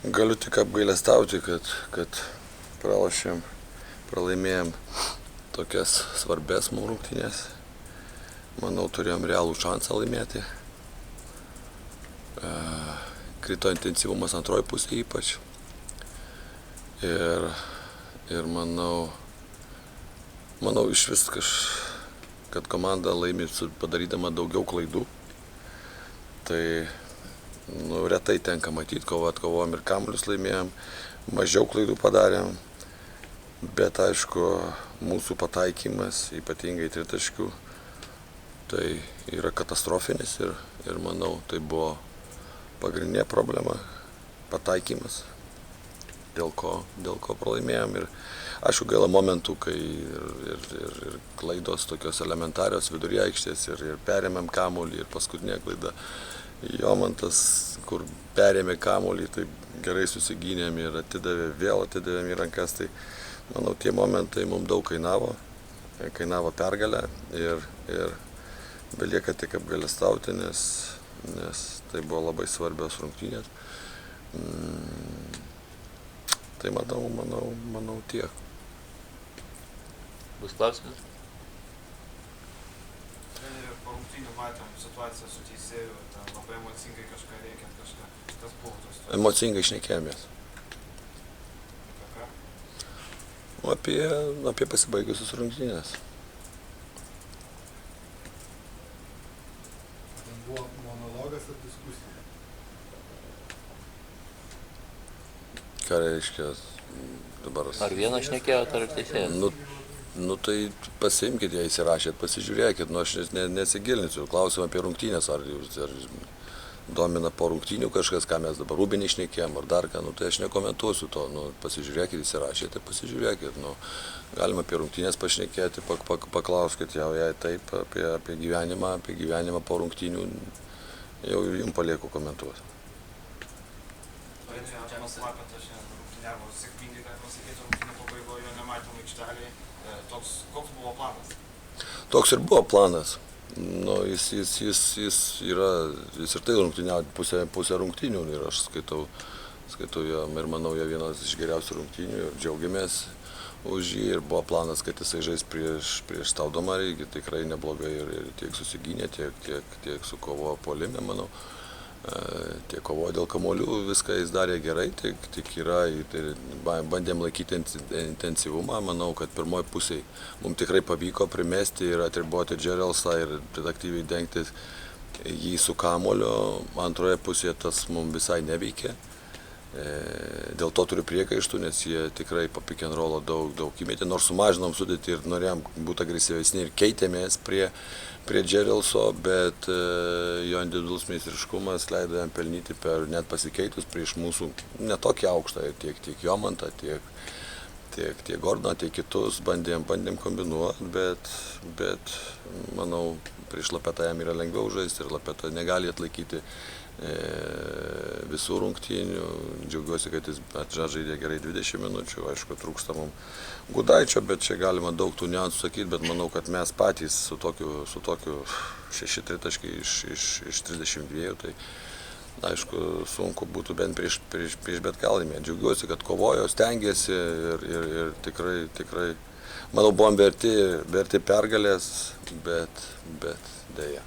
Galiu tik apgailestauti, kad pralaimėjom tokias svarbės mums rungtynės. Manau, turėjom realų šansą laimėti. Krito intensyvumas antroji pusė ypač. Ir manau iš vis, kad komanda laimi padarydama daugiau klaidų. Tai retai tenka matyti, kovojom ir kamuolius laimėjom, mažiau klaidų padarėm, bet aišku, mūsų pataikymas, ypatingai tritaškių, tai yra katastrofinis ir manau, tai buvo pagrindinė problema, pataikymas, dėl ko pralaimėjom. Ir aišku, gaila momentų, kai ir klaidos tokios elementarios vidury aikštės ir perėmėm kamuolį ir paskutinė klaida. Jomantas, kur perėmė kamuolį, tai gerai susigynėm ir vėl atidavėm į rankas. Tai manau, tie momentai mums daug kainavo pergalę ir belieka tik apgailestauti, nes tai buvo labai svarbios rungtynės. Tai manau tiek. Bus klausimas? Po rungtynių matėm situaciją su teisėju, labai emocingai kažką reikia, kas buvo tos? Emocingai šnekėjomės. Apie ką? Apie pasibaigusius rungtynės. Ten buvo monologas ar diskusija? Ką reiškia dabar? Ar vieną šnekėjot, ar teisėjas? Tai pasiimkit, jei įsirašėt, pasižiūrėkit, aš nesigilinsiu. Klausim apie rungtynės, ar domina po rungtynių kažkas, ką mes dabar Rūbinį šnekėjom, ar dar ką, tai aš nekomentuosiu to. Pasižiūrėkit, įsirašėte, pasižiūrėkit. Galima apie rungtynės pašnekėti, paklauskit jau, jei taip, apie gyvenimą po rungtynių, jau jums palieku komentuoti. Džiamas Lapetas rungtyniavo sėkmingai, galima sakyti, rungtynių pabaigoje jo nematėm aikštelėje. Koks buvo planas? Toks ir buvo planas. Jis ir tai rungtyniauti pusę rungtynių ir aš skaitau jam ir manau, jie vienas iš geriausių rungtynių ir džiaugiamės už jį ir buvo planas, kad jisai žais prieš Staudomarį, tikrai neblogai ir tiek susigynė, tiek sukovojo puolime, manau. Tiek kovojo dėl kamuolių, viską jis darė gerai, tik bandėm laikyti intensyvumą. Manau, kad pirmoji pusėje mums tikrai pavyko primesti ir atriboti Džerelsą ir aktyviai dengti jį su kamuoliu. Antroje pusėje tas mums visai neveikė. Dėl to turiu priekaištų, nes jie tikrai po pick and rollo daug įmetė, nors sumažinom sudėtį ir norėjom būti agresyvesni ir keitėmės prie Džerelso, bet jo individualus meistriškumas leido jam pelnyti net pasikeitus prieš mūsų netokį aukštą, tiek Jomantą, tiek Gordoną, tiek kitus, bandėm kombinuoti, bet manau, prieš Lapetą jam yra lengviau žaisti ir Lapeta negali atlaikyti visų rungtynių. Džiaugiuosi, kad jis žaidė gerai 20 minučių, aišku, trūksta mums Gudaičio, bet čia galima daug tų niuansų sakyti, bet manau, kad mes patys su tokiu 6 tritaškai iš 32, tai aišku, sunku būtų bent prieš bet ką laimėti. Džiaugiuosi, kad kovojo, stengėsi ir tikrai, manau, buvom verti pergalės, bet dėja.